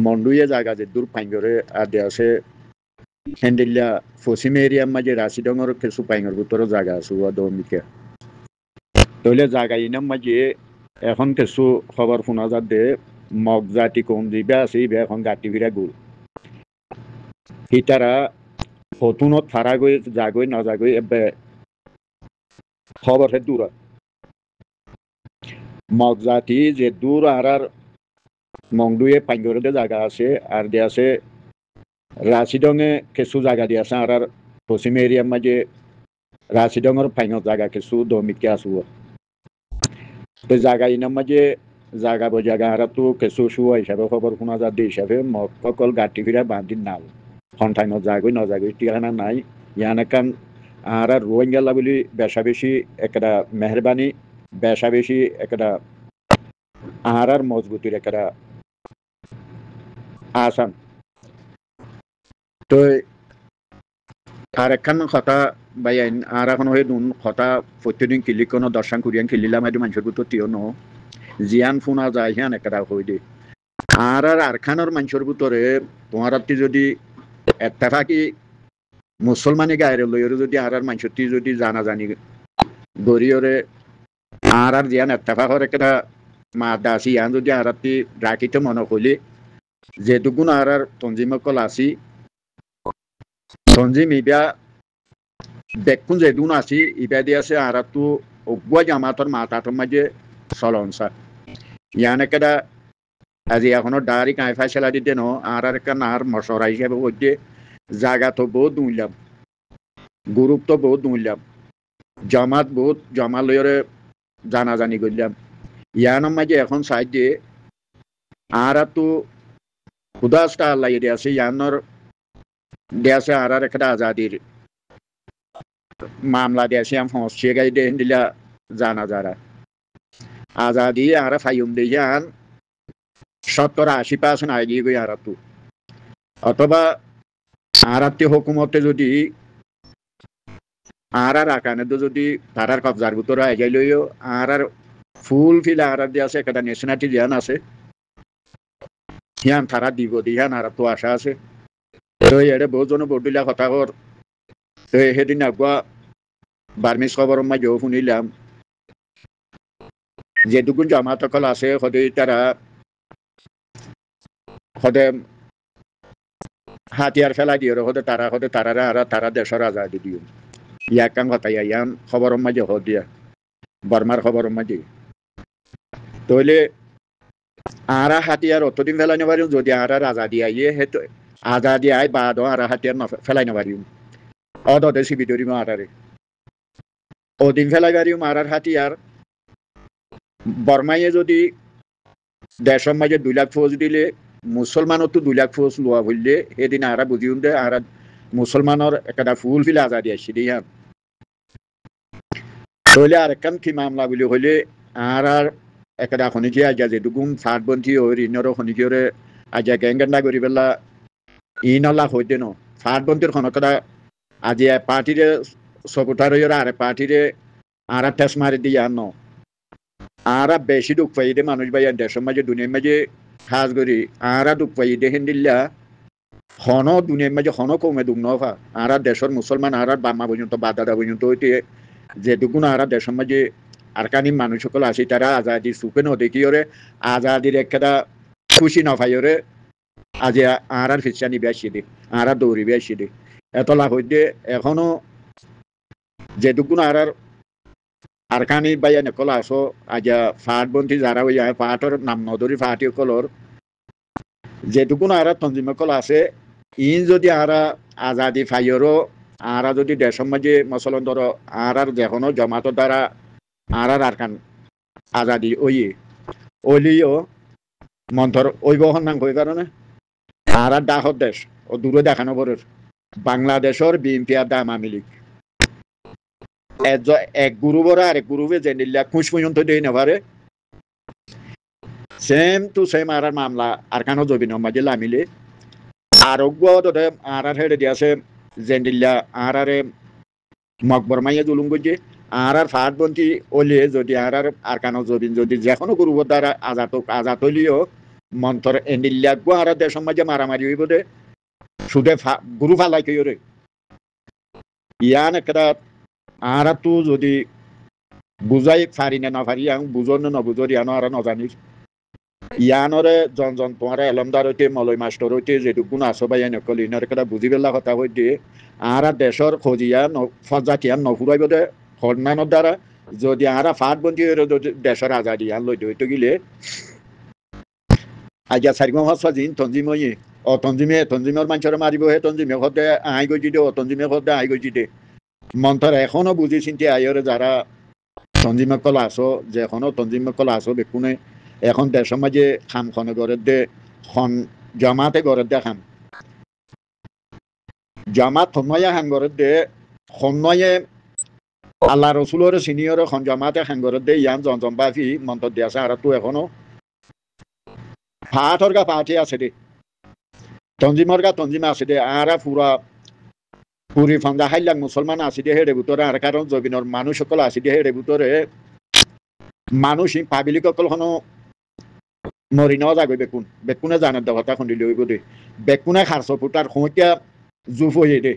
মন্ডুয়ে জায়গা যে দূর পাইঙ্গরে আদে আছে হেন্ডিল্লা পশ্চিম এরিয়ার মাঝে রাশিডঙ্গর কিছু পাইঙ্গর ভিতরে জায়গা আছে দমিকে তইলে জায়গা ইনাম মাঝে এখন কিছু খবর শোনা যাতে মগ জাতি কোন দিবে আছে ইবে এখন গাঁটি ফিরা গুল হিতারা হতুনত ফারা গই যাগই না যাগই এবে খবর হে দূর মগ জাতি যে দূর আর মংডুয়ে পাইঙ্গরে জায়গা আছে আর দে আছে রাশিডঙে কিছু জায়গা দিয়ে আছে আর পশ্চিম এরিয়ার মাঝে রাশিডঙর পাইঙ্গর জায়গা কিছু দমিকে আসব তো জায়গা ইনার মাঝে জায়গা জায়গা আর তো কিছু শুয়া হিসাবে খবর শোনা যাতে হিসাবে মগ সকল গাঁটি ফিরা বাঁধিন নাল সন্তানত যাগই নজাগই ঠিকানা নাই ইয়ান একান আর রোহিঙ্গা বলি বেশা বেশি একটা মেহরবানি বেশা বেশি একটা আর মজবুতির একটা আসান তো আর একখান কথা বাইন আর এখন হয়ে নুন কথা প্রত্যেকদিন কিলি কোনো দর্শন করিয়ান কিলিলাম এই মানুষের গুতো টিও ন জিয়ান ফোনা যায় হিয়ান একটা হয়ে দে আর খানোর মানুষের ভিতরে তোমার যদি এত্তেফাকি মুসলমানি গায়ের লইরে যদি আর মানুষটি যদি জানা জানি গরিয়রে আর জিয়ান এত্তেফাকর একটা মা দাসি ইয়ান যদি আর রাখিতে মনে করলি যেটুকুন আর তঞ্জিমকল আসি তঞ্জিম ইবা দেখুন যেটুকুন আসি ইবা দিয়ে আছে আর তো অগুয়া জামাতর মাতাটোর মাঝে চলনসা ইয়ান একটা আজি এখনো ডারি কাঁই ফাইসলা দিতে ন আর একটা নার মশরা হিসেবে হচ্ছে জায়গা তো বহুত দুইলাম গ্রুপ তো বহুত দুইলাম জামাত বহুত জমা লইরে জানাজানি করলাম ইয়ানোর মাঝে এখন সাইড দিয়ে আর তো খুদাসটা আল্লাহ দিয়ে আছে ইয়ানোর দেশে আর একটা আজাদির মামলা দিয়েছে আমি হচ্ছে গাই দেন দিলা জানা যারা আজাদি আর ফাইম দিয়ে আন 70-80% আগে গই আর তো অথবা আর হুকুমতে যদি আর আকানে যদি তারার কবজার ভিতরে আগে লইও আর ফুল ফিল আর দিয়ে আছে একটা ন্যাশনালিটি জ্ঞান আছে হিয়ান তারা দিব দিয়ান আর তো আশা আছে তো এর বহুজন বডিলা কথা কর তো সেদিন আগুয়া বার্মিস খবর মাঝেও শুনিলাম যেটুকুন জামাত সকল আছে সদায় তারা সদায় হাতিয়ার ফেলাই দিয়ে সদায় তারারা আর তারা দেশের আজাদি দিও ইয়াক কান কথা ইয়ান খবর মাঝে হ দিয়া বর্মার খবর মাঝে তাহলে আর হাতিয়ার অতদিন ফেলাই নেবারি যদি আর আজাদি আইয়ে সেটা আজাদি আই বাদ আর হাতিয়ার ফেলাই নেবারি অদে চিবি ধরিম আরারে ওদিন ফেলাই পারিম আর হাতিয়ার বর্মাইয়ে যদি দেশের মাঝে 2 লাখ ফৌজ দিলে মুসলমানও তো 2 লাখ ফৌজ লোয়া বললে সেদিন আর বুঝিউন দে আর মুসলমানের একটা ফুল ফিল আজাদি আসছে দিয়া তাহলে আর একখান কি মামলা বলে হইলে আর একটা খনিকে আজ যেটুকুন ফাটবন্থী ওর ইনর খনিকে আজ গেঙ্গেন্ডা করি পেলা ইনলা হইতে ন ফাটবন্থীর খনকটা আজি পার্টিরে সপুটার আর পার্টিরে আর ঠেস মারি দিয়ে ন আর বেশি দুঃখ পাই দে মানুষ ভাই দেশের মাঝে দুনিয়ার মাঝে কাজ করি আর দুঃখ পাই দে হিন্দিল্লা হন দুনিয়ার মাঝে হন কমে দুঃখ নফা আর দেশের মুসলমান আর বামা পর্যন্ত বাদাদা পর্যন্ত হইতে যেটুকুন আর দেশের মাঝে আর কানি মানুষ সকল আসি তারা আজাদি সুখে ন দেখি ওরে আজাদির একটা খুশি নফাইরে আজি আর ফিসানি বেশি দে আর দৌড়ি বেশি দে এতলা হইতে এখনো যেটুকুন আর কানি বাইয়া নকল আসো আজ ফাটবন্থী যারা ওই ফাটর নাম নদরি ফাটি কলর যেটুকুন আর তঞ্জিমকল আছে ইন যদি আর আজাদি ফাইরও আর যদি দেশের মাঝে মসলন ধরো আর যেখনো জমাতো দ্বারা আর কান আজাদি ওইলিও মন্থর ওই বহন নাম হয়ে কারণে আর ডাকর দেশ ও দূরে দেখানো পরের বাংলাদেশের বিএনপি আর দাম আমিলিক এক গ্রুপের আরেক গ্রুপে যে নিল্লা খুশ পর্যন্ত দিয়ে নেবারে সেম টু সেম আর মামলা আর কানো জবিন মাঝে লামিলে আরোগ্য আর হেডে দিয়েছে যে নিল্লা আর মকবর মাইয়া জুলুম করছে আর ফাটবন্থী ওলিয়ে যদি আর কানো জবিন যদি যে কোনো গ্রুপের দ্বারা আজাদ হইলেও মন্তর এন্ডিল্লাগো আর দেশের মাঝে মারামারি হইব দে সুদে গুরু ফালাই কইরে ইয়ান একটা আর তো যদি বুঝাই পারি না পারি আং বুঝন না বুঝর ইয়ানো আর নজানির ইয়ানরে জন তোমার এলমদার হইতে মলয় মাস্টর হইতে যেটুকুন আসো বা ইয়ান কল ইনার একটা বুঝি পেলা কথা হই দিয়ে আর দেশের খোঁজিয়া ফজাতিয়া নফুরাইব দে হরনানোর দ্বারা যদি আরা ফাট বন্দি দেশের আজাদি আন লই হইতে গিলে আজা সারিগম হসা জিন তঞ্জিমই ও তঞ্জিমের মানুষের মারিব হে তঞ্জিমে হতে আই গজি দে ও তঞ্জিমে হতে আই গজি দে মন্তর এখনো বুঝি চিন্তি আইরে যারা তঞ্জিমকল আসো যে এখনো তঞ্জিমকল আসো বেকুনে এখন দেশের মাঝে খাম খনে গড়ের দে খন জামাতে গড়ের দে খাম জামাত থময়া খান গড়ের দে খনয়ে আল্লাহ রসুলের সিনিয়র খন জামাতে খান গড়ের দে ইয়ান জন বাফি মন্তর দিয়ে আছে আর তো এখনো ফাটর গা পাঠে আছে দে তঞ্জিমর গা তঞ্জিমে আছে দে আর পুরা পুরি ফান্দা হাইলাক মুসলমান আছে দে হেডে ভিতরে আর কারণ জবিনর মানুষ সকল আছে দে হেডে ভিতরে মানুষ পাবলিক সকল হনো মরি ন যাগৈ বেকুনে জানার দেবতা খুন্দিলে হইব দে বেকুনে খারছ ফুটার খোঁতিয়া জুফ হয়ে দে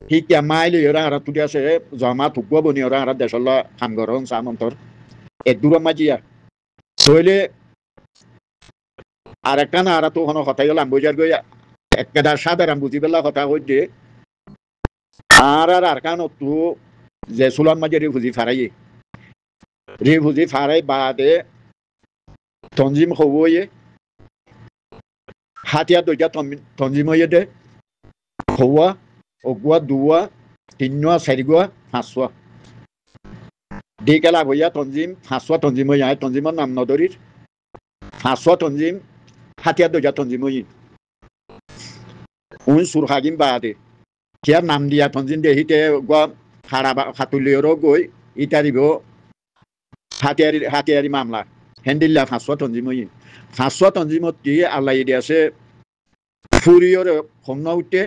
শিকা মাইলে ওরা আর তুলি আছে জমা থুকব বনি ওরা আর দেশলা খামগর সামন্তর এক দূর মাজিয়া শৈলে আর একটা না আর তো কোনো কথাই গেলাম বুঝার গই একটা সাধারণ বুঝি পেলা কথা কই দে আর কান তো যে সুলাম মাঝে রিফুজি ফারাই বাদে তঞ্জিম হবয়ে হাতিয়া দইটা তঞ্জিম হয়ে দে হওয়া অগুয়া দুয়া তিনোয়া চারিগুয়া পাঁচশোয়া দি কেলা ভইয়া তঞ্জিম পাঁচশোয়া তঞ্জিম হয়ে আয় তঞ্জিমর নাম নদরির পাঁচশোয়া তঞ্জিম হাতিয়া দইটা তঞ্জিম হয়ে সুরহাগিম বাদে কিয়ার নাম দিয়া তঞ্জিম দে হিতে গুয়া খাড়া খাতুলিয়রও গই ইতারিব হাতিয়ারি মামলা হেন্দিল্লা পাঁচশোয়া তঞ্জিম হয়ে পাঁচশোয়া তঞ্জিমত কি আল্লাহ দিয়ে আছে ফুরিয়র খন্ন উঠতে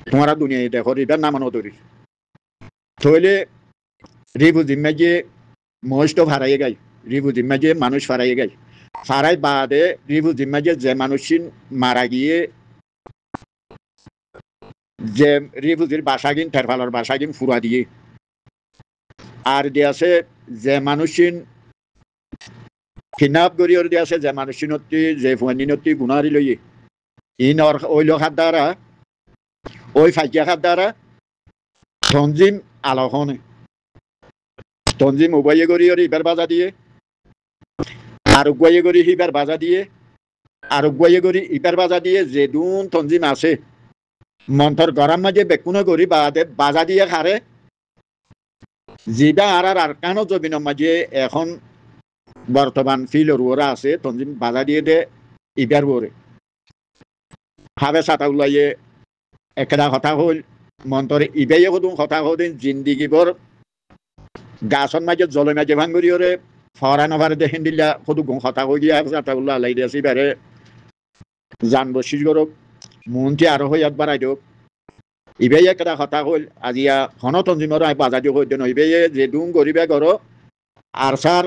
তোমারা দুনিয়ায় দেখো এটার নাম নদরি থইলে রিবু জিম্মাজে মহিষ্ট ফারাইয়ে গাই রিবু জিম্মাজে মানুষ ফারাইয়ে গাই ফারাই বাদে রিবু জিম্মাজে যে মানুষিন মারা গিয়ে যে রিবুজির বাসাগিন ঠেরফালর বাসাগিন ফুরা দিয়ে আর দিয়ে আছে যে মানুষিন খিনাপ গরিয়র দিয়ে আছে যে মানুষিনতি যে ফুয়ানিনতি গুণারি লইয়ে ইনর ওই লোহার দ্বারা ওই ফাইকিয়া খার দ্বারা তঞ্জিম আলোহনে তঞ্জিম উবাইয়ে গরিয়র ইবার বাজা দিয়ে আর উগুয়াইয়ে গরি ইবার বাজা দিয়ে আর উগুয়াইয়ে গরি ইবার বাজা দিয়ে যে দুন তঞ্জিম আছে মন্তর গরম মাঝে বেকুনো গরি বাদে বাজা দিয়ে খারে জিবা আর কানো জমিনের মাঝে এখন বর্তমান ফিলর ওরা আছে তঞ্জিম বাজা দিয়ে দে ইবার ওরে হাবে সাতা উলাইয়ে একটা কথা হল মন্তরে ইবাইয়ে কদুম কথা হদিন জিন্দিগিবর গাছন মাঝে জলে মাঝে ভাঙ্গুরি ওরে ফরানো ভারে দেখেন দিল্লা কদু গুণ কথা হই দিয়া সাতা উল্লা আলাই দিয়েছি বারে জানবো শিশগরক মনটি আরো হই একবার আইদ ইবাইয়ে একটা কথা হল আজিয়া ঘন তঞ্জিমর বাজা দিয়ে হই দেন ইবাইয়ে যে দুম গরিবে গর আরসার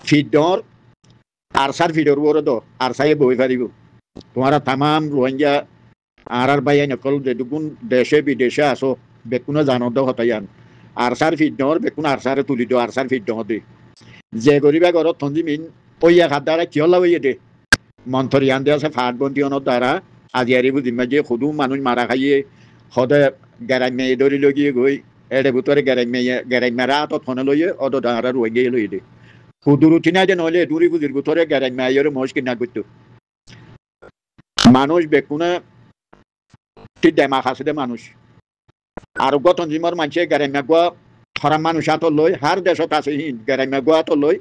ফিডর আরসার ফিডর ওরে দ আরসায়ে বই পারিব তোমারা তামাম রোহিঙ্গা আর বাইয়া নকল যে দুগুণ দেশে বিদেশে আসো বেকুনো জানো দ হতায়ান আরসার ফিডর বেকুন আরসারে তুলি দো আরসার ফিডর দে যে গরিবে গর তঞ্জিমিন ওইয়া খাত দ্বারা কিয়লা হইয়ে দে মন্থরিয়ান দিয়ে আছে ফাট বন্দিয়নের দ্বারা আজিয়ারি বুঝিমা যে সদু মানুষ মারা খাইয়ে সদে গেরাই মেয়ে ধরি লগিয়ে গই এড়ে ভিতরে গেরাই মেরা তো থনে লইয়ে অদ দ্বারা রোহিঙ্গা লইয়ে দে সুদূর উঠি না যে নহলে দূরি বুঝির ভিতরে গেরাই মেয়ের মহিষ কিনা করতো মানুষ বেকুনে দেমাক আছে দে মানুষ আর গতঞ্জিমর মানুষে গেরাইমা গোয়া হরাম মানুষ হাত লই হার দেশত আছে হিন গেরাইমা গোয়া তো লই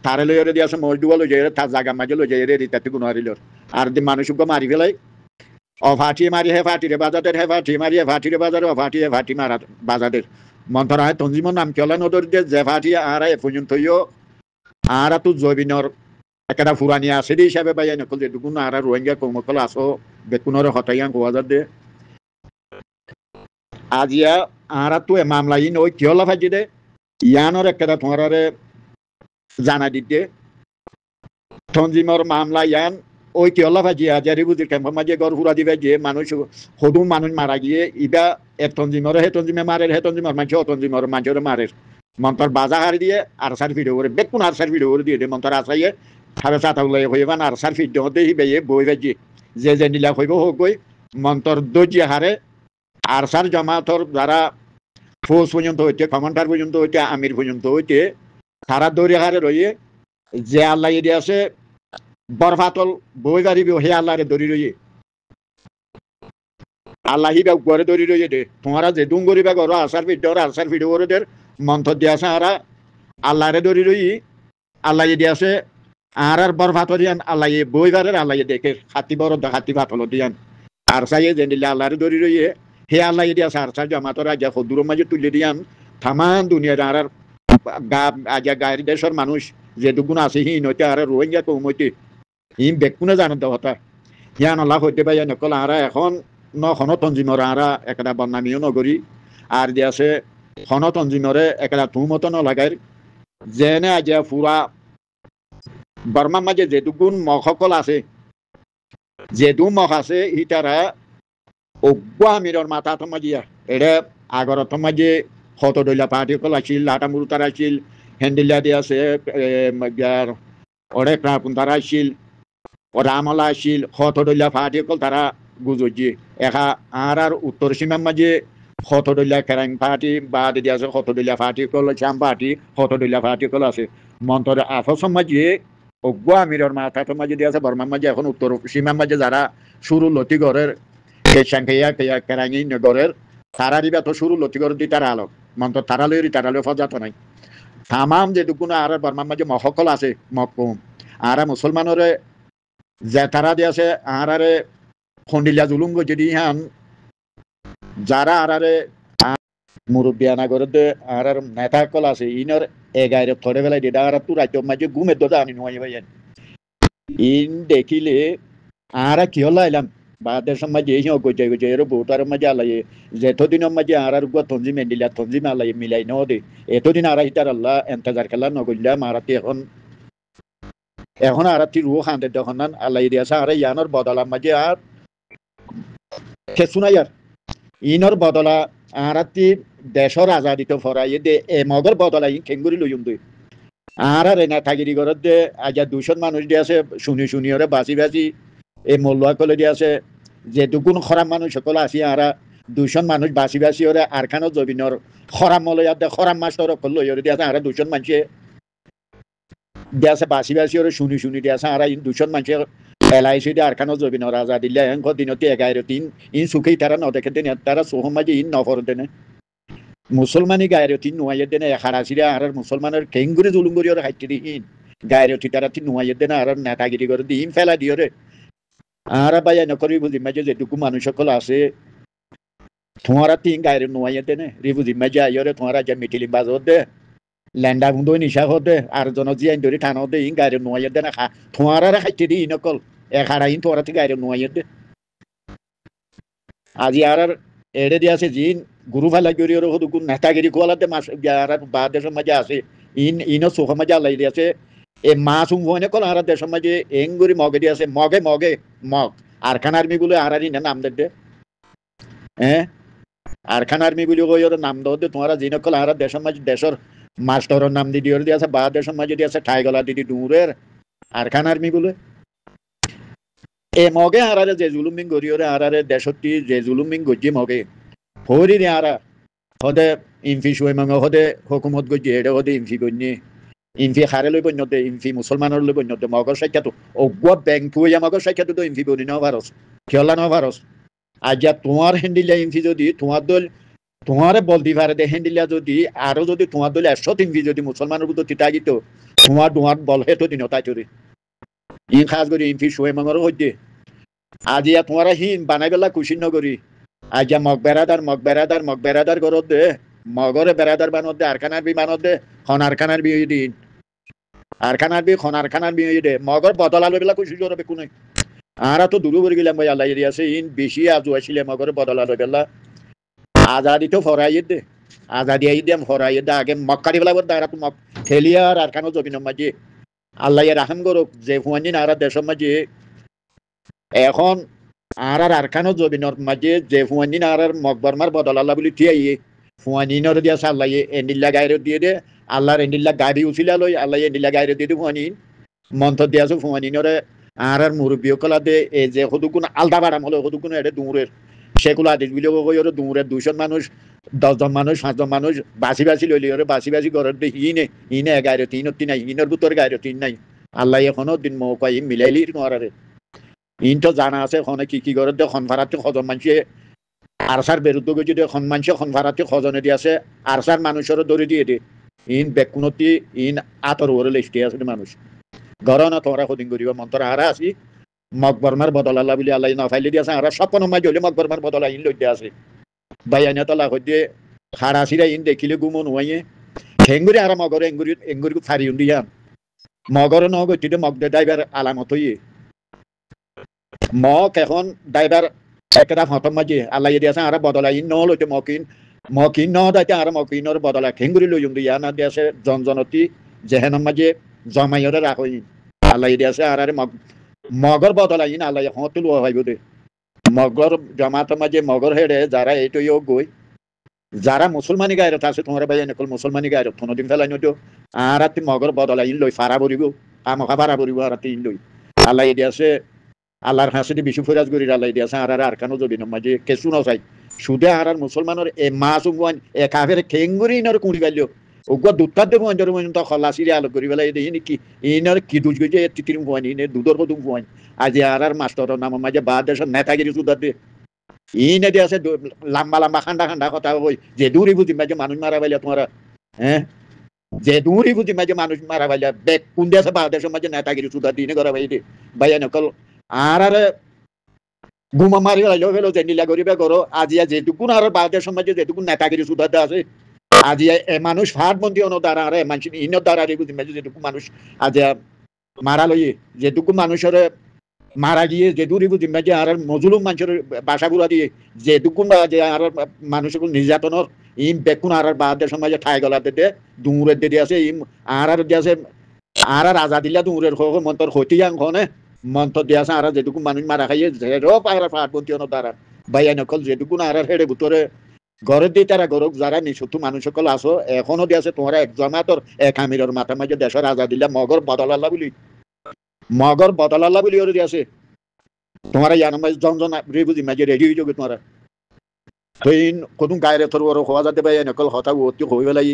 তারে লই দিয়ে আছে মহিষ ডুয়া লই যাই তার জাগা মাঝে লই যাই রে রিতাতে গুণ হারিলর আর দি মানুষ মারি ফেলাই অফাটি মারি হে ফাটিরে বাজাদের হে ফাটি মারি হে ফাটিরে বাজারে অফাটি হে ফাটি মারা বাজাদের মন্থরা হয় তঞ্জিমর নাম কেলা নদর দিয়ে যে ফাটি আর এ পর্যন্ত আর তো জৈবিনর একটা ফুরানি আছে দি হিসাবে বাইয়া নকল যে দুগুণ আর রোহিঙ্গা কৌমকল আসো বেকুনরে হতাইয়ান কোয়াজার দে আজিয়া আর তো এ মামলা ইন ওই কিয়লা ফাজি দে ইয়ানোর একটা তোমারে জানা দিতে তঞ্জিমর মামলা ইয়ান ওই কেলা ভাজি হাজারি বুঝির ক্যাম্প মাঝে গড় হুরা দিবে যে মানুষ হদু মানুষ মারা গিয়ে ইবা এক তঞ্জিমর হে তঞ্জিমে মারে হে তঞ্জিমর মানুষ ও তঞ্জিমর মানুষের মারে মন্তর বাজা হারি দিয়ে আর সার ভিডিও করে বেকুন আর সার ভিডিও করে দিয়ে দে মন্তর আসাইয়ে খাবে সাতা উলাই হইবান আর সার ভিডিও দে হিবে বই ভাজি যে নিলা হইব হোক গই মন্তর দজি হারে আর সার জামাতর যারা ফৌজ পর্যন্ত হইতে কমান্ডার পর্যন্ত হইতে আমির পর্যন্ত হইতে তারা দৌড়ে হারে রইয়ে যে আল্লাহ দিয়ে আছে বরফাতল বই গাড়ি হে আল্লাহরে দৌড়ি রইয়ে আল্লাহ হিবা গড়ে দৌড়ি রইয়ে দে তোমারা যে ডুঙ্গরি বা গড় আসার ভিডিও করে দের মন্থর দিয়ে আছে আরা আল্লাহরে দৌড়ি রই আল্লাহ দিয়ে আছে আর বরফাতল দিয়ান আল্লাহ বই গাড়ের আল্লাহ দেখে হাতি বড় হাতি ভাতল দিয়ান আর সাইয়ে যে নিলে আল্লাহরে দৌড়ি রইয়ে হে আল্লাহ দিয়ে আছে আর সার জামাতর আজ হদুর মাঝে তুলে দিয়ান থামান দুনিয়ার আর গায়ের দেশের মানুষ যে দুগুণ আছে হি নইতে আর রোহিঙ্গা কৌমতি হিম বেকুনে জানো দেওয়া হিয়ান আল্লাহ হইতে পাই নকল আরা এখন ন তঞ্জিমর আরা একটা বদনামিও নগরী আর যে আছে খন তঞ্জিমরে একটা তুমতো নলাগাই যেনে আজ পুরা বর্মার মাঝে যে দুগুণ মখকল আছে যে দু মখ আছে ইতারা অজ্ঞ আমিরর মাথা তো মাজিয়া এটা আগর তো মাঝে হতদলীয় পার্টি কল আছিল লাটামুরুতার আছিল হেন্ডিলিয়া দিয়ে আছে অনেক তারা আছিল রামলা আছিল হতদলীয় পার্টি কল তারা গুজজি একা আর উত্তর সীমার মাঝে হতদলীয় কেরাং পার্টি বা দিদি আছে হতদলীয় পার্টি কল শ্যাম পার্টি হতদলীয় পার্টি কল আছে মন্তর আফসম মাঝে অজ্ঞ আমিরর মাথা তো মাঝে দিয়ে আছে বর্মার মাঝে এখন উত্তর সীমার মাঝে যারা শুরু লতি গড়ের কেরাঙি গড়ের তারা দিবা তো শুরু লতি গড় দি তারা আলো মন্ত তারালে ফজাত নাই তামাম যে দুগুণ আর বর্মার মাঝে মহকল আছে মকুম আর মুসলমানরে যে তারা দিয়ে আছে আরে খন্ডিলিয়া জুলুম যদি হান যারা আরে মুরব্বিয়ানা করে দে আর নেতা কল আছে ইনর এগাইরে থরে বেলায় দিদা আর তু রাজ্য মাঝে ঘুমের দোদা আনি নয় ভাইয়েন ইন দেখিলে আর কি হল আইলাম বাদের সময় যে গজে গজে এর বহুতার মাঝে আলাই যেতদিনের মাঝে আর তঞ্জি মেন্ডিলা তঞ্জি আলাই মিলাই ন দে এতদিন আর হিতার আল্লাহ এন্তজার খেলা নগল্লা মারাতি এখন আর রু খান্দে তখন আল্লাহ দিয়ে আছে আর ইয়ানোর বদলার মাঝে আর খেসুনাই আর ইনর বদলা আর দেশর আজাদিত ফরাই দে এ মগর বদলা ই খেঙ্গুরি লইম দুই আর নেতাগিরি ঘরত দে আজ 200 মানুষ দিয়ে আছে শুনি ওরে বাঁচি এই মল্লুয়া কলে দিয়ে আছে যে দুগুণ খরাম মানুষ সকল আসি আর 200 মানুষ বাঁচি ওরে আর খানো জবিনর খরাম মলয়া দে খরাম মাস্টর কল লই দিয়ে আছে আর 200 মানুষে দিয়ে আছে বাঁচি ওরে শুনি দিয়ে আছে আর 200 মানুষে এলআইসি দিয়ে আর খানো জবিনর আজাদ দিলে এঙ্ক দিনতে 11 ইন সুখেই তারা ন দেখে দেন তারা সোহমাজি ইন নফর দেনে মুসলমানি গায়ের তিন নুয়াইয়ের দেনে হারাসিরা আর মুসলমানের কেঙ্গুরি জুলুঙ্গুরি ওর হাইটি দিন গায়ের তারা তিন নুয়াইয়ের দেনে আর নেতাগিরি করে দিন ফেলা দিও রে আর বাইয়া নকরি বুঝি মাঝে যেটুকু মানুষ সকল আছে তোমারা তিন গায়ের নুয়াইয়ের দেনে রি বুঝি মাঝে আইরে তোমারা যে মিটিলি বাজত দে ল্যান্ডা গুন্দই নিশা হতে আর জনজিয়াইন ধরে টানো দে ইন গায়ের নুয়াইয়ের দেনে তোমারা হাইটি দিই নকল হারা ইন তোরা গায়ের নুয়াইয়ের দে আজি আর এড়ে দিয়ে আছে জিন গুরু ভালা গরি ওর হদু নেতাগিরি কোয়ালাতে মাস বা দেশের মাঝে আছে ইনো সুখ মাঝে আল্লাহ দিয়ে আছে এ মাছ উমনে কল আর দেশের মাঝে এঙ্গুরি মগে দিয়ে আছে মগে মগ আর খান আর্মি বলে আর নাম দে হ্যাঁ আর খান আর্মি বলে কই ওর নাম দে তোমরা জিন কল আর দেশের মাঝে দেশের মাস্টারের নাম দিয়ে দিয়ে আছে বা দেশের মাঝে দিয়ে আছে ঠাইগলা দিদি দূরের আর খান আর্মি বলে এ মগে আরারে যে জুলুমিং গরিয়রে আরারে দেশটি যে জুলুমিং গজি মগে হরি রে আরা হদে ইনফি শুয়ে মঙ্গ হদে হুকুমত গজি এডে হদে ইনফি গনি ইনফি খারে লই বন্যতে ইনফি মুসলমানের লই বন্যতে মগর সাইকাতো অগুয়া ব্যাংক থুয়া মগর সাইকাতো তো ইনফি বনি না ভারস খেলা না ভারস আজ তোমার হ্যান্ডিলিয়া ইনফি যদি তোমার দল তোমারে বল দি পারে দে হ্যান্ডিলিয়া যদি আরো যদি তোমার দল 100 ইনফি যদি মুসলমানের উপর তিতা গিত তোমার বল হেতো দিন তাই চুরি ইন খাস করি ইনফি শুয়ে মঙ্গর হইতে আজিয়া তোমারা হিন বানাই বেলা খুশি নগরী আজ মগ বেড়াদার গরত দে মগরে বেড়াদার বানত দে আরখানার বি বানত দে খনারখানার বি দিন আরখানার বি খনারখানার বি দে মগর বদলা লই বেলা খুশি জরবে কোনে আরা তো দূর করে গেলাম ভাই আল্লাহ এরিয়া আছে ইন বেশি আজু আসলে মগরে বদলা লই বেলা আজাদি তো ফরাই দে আজাদি আই দে ফরাই দে আগে মক্কারি বেলা বদ দারা তো মক খেলিয়া আর আরখানো জমিন মাঝে আল্লাহ রাহাম করুক যে ফুয়ানিন আর দেশের মাঝে এখন আর আরখানো জমিনের মাঝে যে ফুয়ানিন আর মকবরমার বদল আল্লাহ বলি টিয়াইয়ে ফুয়ানিনর দিয়া আল্লাহ এন্ডিল্লা গাইরে দিয়ে দে আল্লাহর এন্ডিল্লা গাড়ি উছিলা লই আল্লাহ এন্ডিল্লা গাইরে দিয়ে দে ফুয়ানিন মন্ত্র দিয়া আছে ফুয়ানিনরে আর মুরব্বী কলা দে এই যে সদুকুন আলদা বাড়াম হলো সদুকুন এটা দূরের সেগুলো আদেশ বিলে ওরে দূরের 200 মানুষ 10জন মানুষ 5জন মানুষ বাসি বাসি লইলি ওরে বাসি বাসি ঘরের হিনে হিনে গাইরে তিন নাই হিনের ভিতরে গাইরে তিন নাই আল্লাহ এখনো দিন মৌকা মিলাইলি নরারে ইন তো জানা আছে ওখানে কি করে দে খনফারাতে খজন মানুষে আরসার বিরুদ্ধে যদি খন মানুষে খনফারাতে খজনে দিয়ে আছে আরসার মানুষের দৌড়ে দিয়ে দে ইন বেকুনতি ইন আতর ওরে লিস্টে আছে মানুষ ঘরনা তোমরা সদিন করিব মন্ত্র হারা আছি মকবরমার বদল আল্লাহ বলি আল্লাহ না ফাইলে দিয়ে আছে আর স্বপ্ন মাই হলে মকবরমার বদল ইন লইতে আছে ভাই আইনা তলা হইতে খাড়াছিরা ইন দেখিলে গুমো নুয়াইয়ে হেঙ্গুরি আর মগর এঙ্গুরি ফারি উন্দিয়া মগর ন গতিতে মগদে ড্রাইভার আলামত হইয়ে মক এখন ড্রাইভার একটা ফটম মাঝে আল্লাহ দিয়ে আছে আর বদলাই ন লইতে মকিন ন দাইতে আর মকিনর বদলা হেঙ্গুরি লই উন্দিয়া না দিয়ে আছে জনজনতি যেহেন মাঝে জমাইরে রাখই আল্লাহ দিয়ে আছে আর মগর বদলাই না আল্লাহ হতুল হইব দে মগর জমাত মাঝে মগর হেড়ে যারা এইটুইও গই যারা মুসলমানি গায়রত আছে তোমার ভাই নকল মুসলমানি গায়রত কোনদিন ফেলাই নতো আর রাতি মগর বদলাই লই ফারা বরিব আমখা ফারা বরিব আর রাতি লই আল্লাহ দিয়ে আছে আল্লাহর হাসিদি বিশু ফরাজ গরি আল্লাহ দিয়ে আছে আর আরকানো জবিন মাঝে কেসু নসাই সুদে আর মুসলমানের এ মাস উগুয়ান এ কাফের খেঙ্গুরি ইনর কুড়ি গাইলো ওগুয়া দুধটার দেবো অঞ্জর তো খলাসিরে আলো করি বেলা দেখি নাকি ইনর কি দুজ গেছে তিতির ফুয়ানি ইনে দুধর কদুম ফুয়ানি আজ আর মাস্টারের নাম মাঝে বা দেশের নেতাগিরি সুদার দে ইনে দিয়ে আছে লম্বা লম্বা খান্ডা খান্ডা কথা হই যে দূরি বুঝি মাঝে মানুষ মারা পাইলে তোমারা হ্যাঁ যে দূরি বুঝি মাঝে মানুষ মারা পাইলে বেক কোন দেশে বা দেশের মাঝে নেতাগিরি সুদার দিনে করা ভাই ভাইয়া নকল আর গুমা মারি লাইলো ফেলো যে নীলা গরিবে করো আজিয়া যেটুকুন আর বা দেশের মাঝে যেটুকুন নেতাগিরি সুদার আছে আজি মানুষ ফাট বন্দি অন দ্বারা আরে মানুষ ইন দ্বারা বুঝি মাঝে যেটুকু মানুষ আজ মারা লই যেটুকু মানুষের মারা গিয়ে যে দূরি বুঝি মাঝে আর মজুলুম মানুষের বাসাগুলা দিয়ে যেটুকু যে আর মানুষের নির্যাতনের ইম বেকুন আর বা দেশের মাঝে ঠাই গলা দে দূরের দিয়ে আছে ইম আর দিয়ে আছে আর আজাদিল্লা দূরের মন্তর হইতিয়াং খনে মন্ত্র দিয়ে আছে আর যেটুকু মানুষ মারা খাইয়ে যেরো পাহাড় ফাট বন্দি অন দ্বারা ভাইয়া নকল যেটুকু আর হেড়ে ভিতরে ঘরের দিয়ে তারা গরক যারা নিঃশত্রু মানুষ সকল আসো এখনো দিয়ে আছে তোমরা এক জমাতর এক আমিরের মাথা মাঝে দেশের আজাদিল্লা মগর বদলাল্লা বলি ওর দিয়ে আছে তোমারা ইয়ার মাঝে জন বুঝি মাঝে রেডি হয়ে যাবে তোমরা তুইন কদুম গায়ের থর ওর হওয়া যাতে ভাই নকল হতা অতি হয়ে বেলাই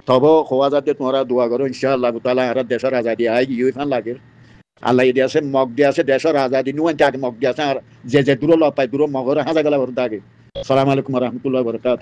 তব হওয়া যাতে তোমরা দোয়া করো ইনশাআল্লাহ তাআলা আর দেশের আজাদি আই গিয়ে ফান লাগে আল্লাহ দিয়ে আছে মগ দিয়ে আছে দেশের আজাদি নুয়ান তাকে মগ দিয়ে আছে আর যে দূর লপাই দূর মগর হাজা গেলা ওর দাগে আসসালামু আলাইকুম ওয়া রাহমাতুল্লাহি ওয়া বারাকাতুহু